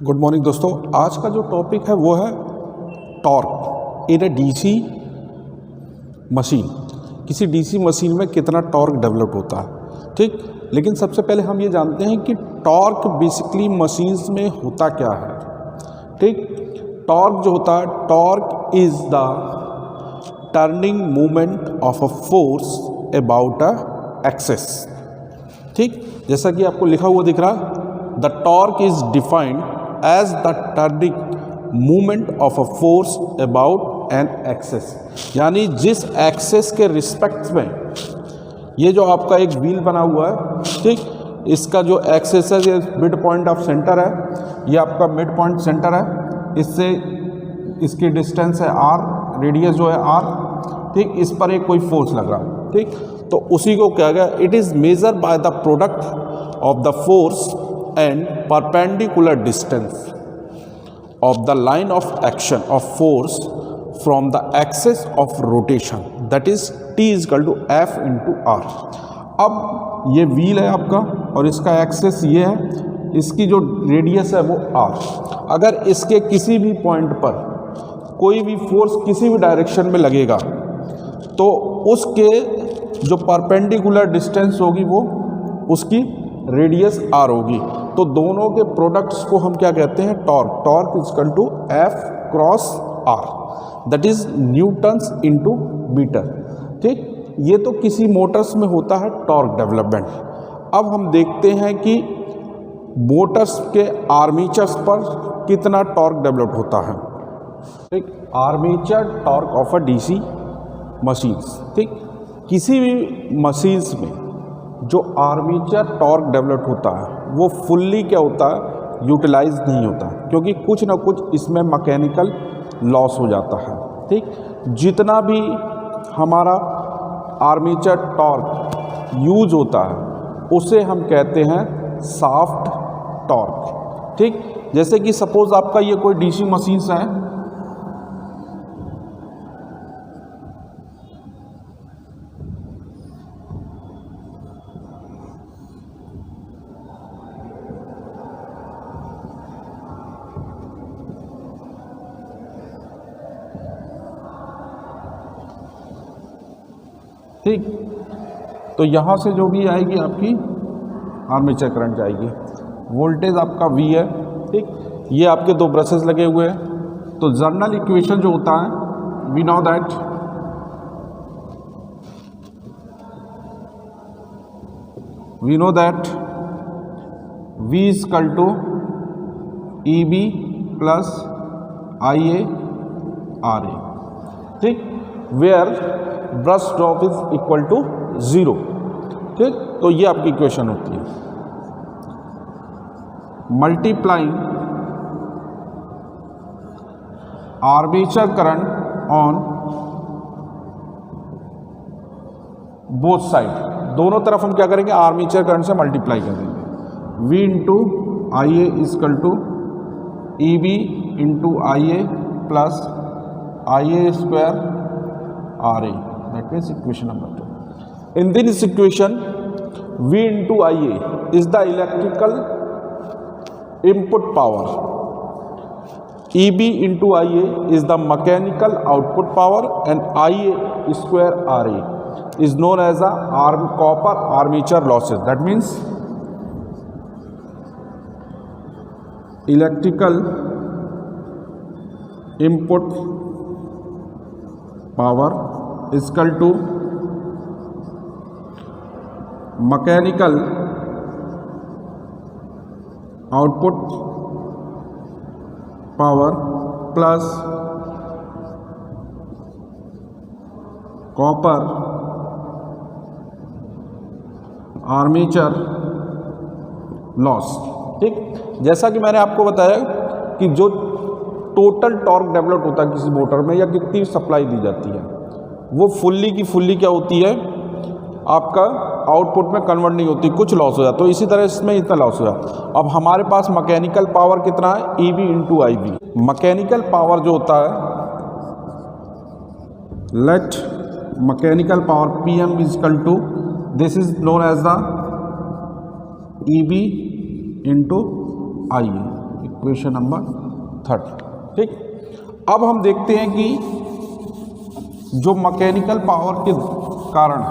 Good morning दोस्तों। आज का जो टॉपिक है वो है torque in A DC machine. किसी डीसी मशीन में कितना टॉर्क डेवलप होता है, ठीक। लेकिन सबसे पहले हम ये जानते हैं कि टॉर्क बेसिकली मशीन्स में होता क्या है, ठीक। टॉर्क जो होता है, torque is the turning movement of a force about a axis, ठीक। जैसा कि आपको लिखा हुआ दिख रहा, the torque is defined as the turning movement of a force about an axis। यानी जिस एक्सेस के रिस्पेक्ट में ये जो आपका एक व्हील बना हुआ है, ठीक, इसका जो एक्सेस है ये मिड पॉइंट ऑफ सेंटर है, ये आपका मिड पॉइंट सेंटर है, इससे इसकी डिस्टेंस है r, रेडियस जो है r, ठीक। इस पर एक कोई फोर्स लग रहा, ठीक। तो उसी को क्या गया, it is measure by the product of the force and perpendicular distance of the line of action of force from the axis of rotation, that is T is equal to F into R। अब ये wheel है आपका और इसका access ये है, इसकी जो रेडियस है वो R। अगर इसके किसी भी पॉइंट पर कोई भी फोर्स किसी भी डायरेक्शन में लगेगा तो उसके जो परपेंडिकुलर डिस्टेंस होगी वो उसकी रेडियस r होगी। तो दोनों के प्रोडक्ट्स को हम क्या कहते हैं, torque. Torque is equal to F cross R, that is newtons into metre, ठीक। ये तो किसी मोटर्स में होता है टॉर्क डेवलपमेंट। अब हम देखते हैं कि मोटर्स के आर्मीचर्स पर कितना टॉर्क डेवलप होता है, ठीक। Armature torque of a DC machines, ठीक। किसी भी मशीन्स में जो आर्मीचर टॉर्क डेवलप होता है वो फुल्ली क्या होता है, यूटिलाइज नहीं होता, क्योंकि कुछ ना कुछ इसमें मैकेनिकल लॉस हो जाता है, ठीक। जितना भी हमारा आर्मीचर टॉर्क यूज होता है उसे हम कहते हैं शाफ्ट टॉर्क, ठीक। जैसे कि सपोज आपका ये कोई डीसी मशीन्स है, ठीक। तो यहाँ से जो भी आएगी आपकी आर्मेचर करंट जाएगी, वोल्टेज आपका V है, ठीक। ये आपके दो ब्रशेस लगे हुए हैं। तो जर्नल इक्वेशन जो होता है, we know that V is equal to EB plus IA RA, ठीक। Where brush drop is equal to 0, ठीक। तो ये आपकी इक्वेशन होती है। Multiplying armature current on both side, दोनों तरफ हम क्या करेंगे, आर्मेचर करंट से मल्टीप्लाई कर देंगे। V into I A is equal to EB into IA plus IA square RA, that means equation number 2. In this equation, V into IA is the electrical input power, EB into IA is the mechanical output power, and IA square RA is known as the copper armature losses. That means electrical input power is equal to mechanical output power plus copper armature loss, ठीक। जैसा कि मैंने आपको बताया कि जो total torque develop होता है किसी मोटर में या कितनी सप्लाई दी जाती है वो फुल्ली की फुल्ली क्या होती है, आपका आउटपुट में कन्वर्ट नहीं होती, कुछ लॉस हो जाता। तो इसी तरह इसमें इतना लॉस हो जाता। अब हमारे पास मैकेनिकल पावर कितना है, EB into IB। Mechanical power जो होता है, let mechanical power PM is equal to, this is known as the EB into IA। Equation number 30। ठीक, अब हम देखते हैं कि जो मैकेनिकल पावर के कारण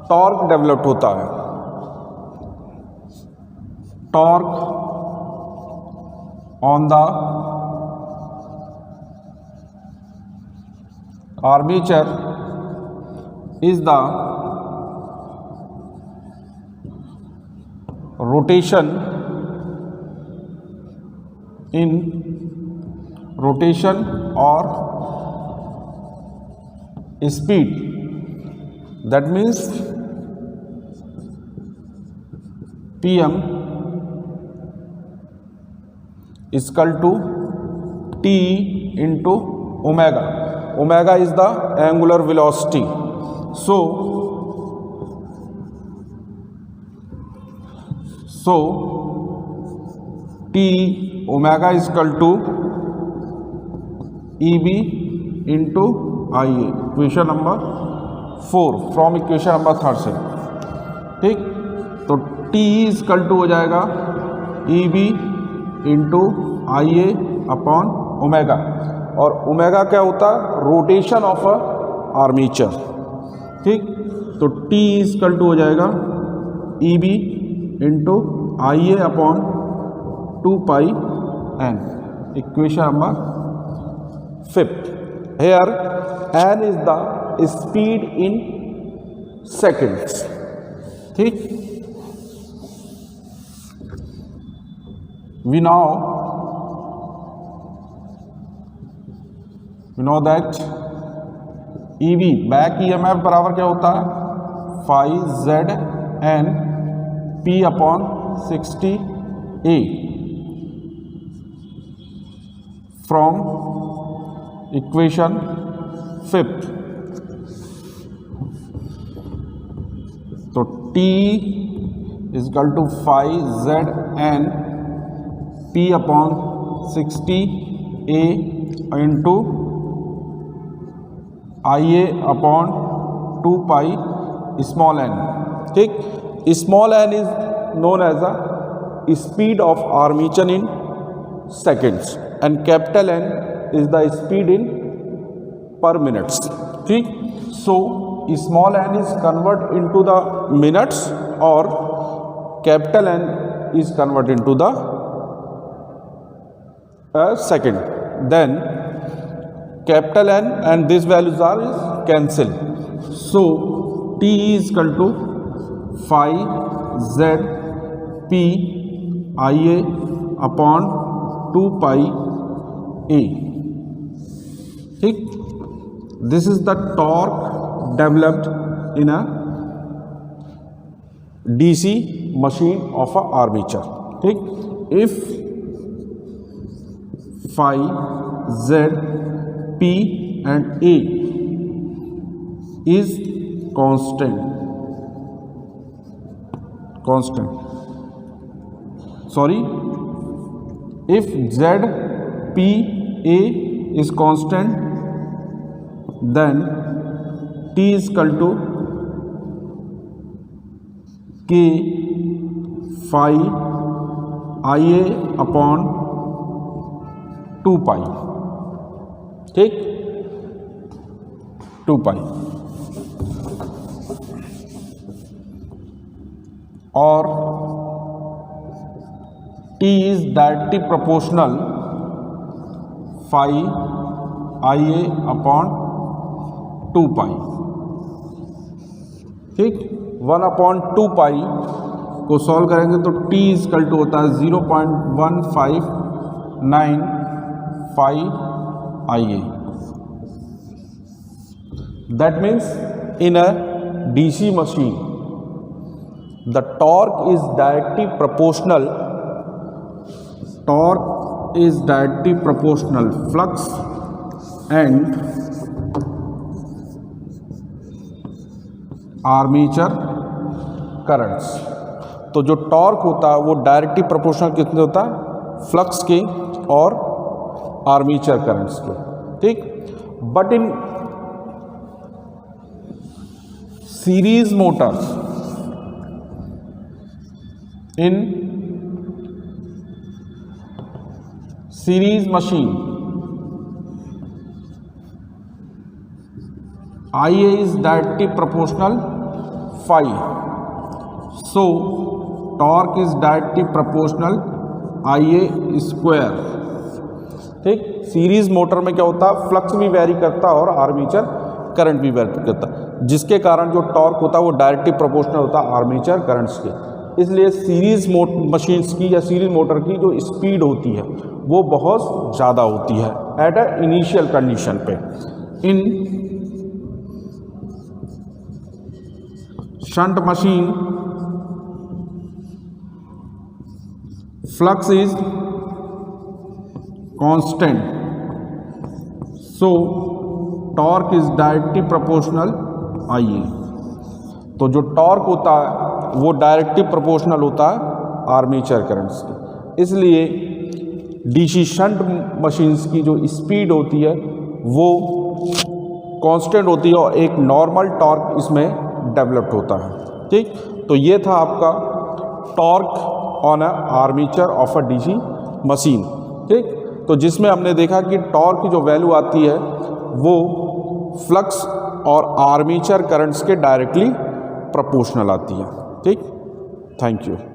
टॉर्क डेवलप होता है, torque on the armature is the rotation in rotation or speed, that means Pm is equal to T into omega. Omega is the angular velocity. So T omega is equal to EB into IA, equation number 4 from equation number 3 से। ठीक, तो T is equal to हो जाएगा EB into IA upon omega, और omega क्या होता है? Rotation of a armature. ठीक, तो T इज इक्वल टू हो जाएगा EB into IA upon 2 pi n, equation number 5. Here n is the speed in seconds. ठीक, we know that EB back EMF बराबर क्या होता है? phi z n p upon 60A from equation 5th. तो T is equal to phi z n p upon 60A into IA upon 2 pi small n. ठीक, small n is known as a speed of armature in seconds and capital N is the speed in per minutes. ठीक, so small n is converted into the minutes or capital N is converted into the second. Then capital N and these values are is cancel. So T is equal to phi z p IA upon 2 pi A. ठीक, this is the torque developed in a DC machine of a armature. ठीक, if phi z p and A is constant, sorry, if z p A is constant, then T is equal to K phi IA upon 2 pi. ठीक, 2 pi, और T is directly proportional phi IA upon 2 pi. ठीक, 1 upon 2 pi को solve करेंगे तो T is equal to होता है 0.1595 IA. That means in a DC machine the torque is directly proportional flux and armature currents. तो जो torque होता है वो डायरेक्टली प्रोपोर्शनल कितने होता है? फ्लक्स के और आर्मेचर करंट्स के। ठीक, but in series Motors, series machine, Ia is directly proportional phi, so torque is directly proportional Ia square. ठीक, सीरीज मोटर में क्या होता है, फ्लक्स भी वेरी करता है और आर्मेचर करंट भी वेरी करता है, जिसके कारण जो टॉर्क होता है वो डायरेक्टली प्रोपोर्शनल होता है आर्मेचर करंट्स के। इसलिए सीरीज मशीन्स की या सीरीज मोटर की जो स्पीड होती है वो बहुत ज़्यादा होती है एट अ इनिशियल कंडीशन पे। In shunt machine flux is constant, so torque is directly proportional Ia। तो जो टॉर्क होता है वो डायरेक्टली प्रोपोर्शनल होता है आर्मेचर करंट्स के। इसलिए डीसी शंट मशीन्स की जो स्पीड होती है वो कांस्टेंट होती है और एक नॉर्मल टॉर्क इसमें डेवलप्ड होता है। ठीक, तो ये था आपका torque on a armature of a DC machine. ठीक, तो जिसमें हमने देखा कि टॉर्क की जो वैल्यू आती है वो फ्लक्स और आर्मेचर करंट्स के डायरेक्टली प्रोपोर्शनल आती है। ठीक, थैंक यू।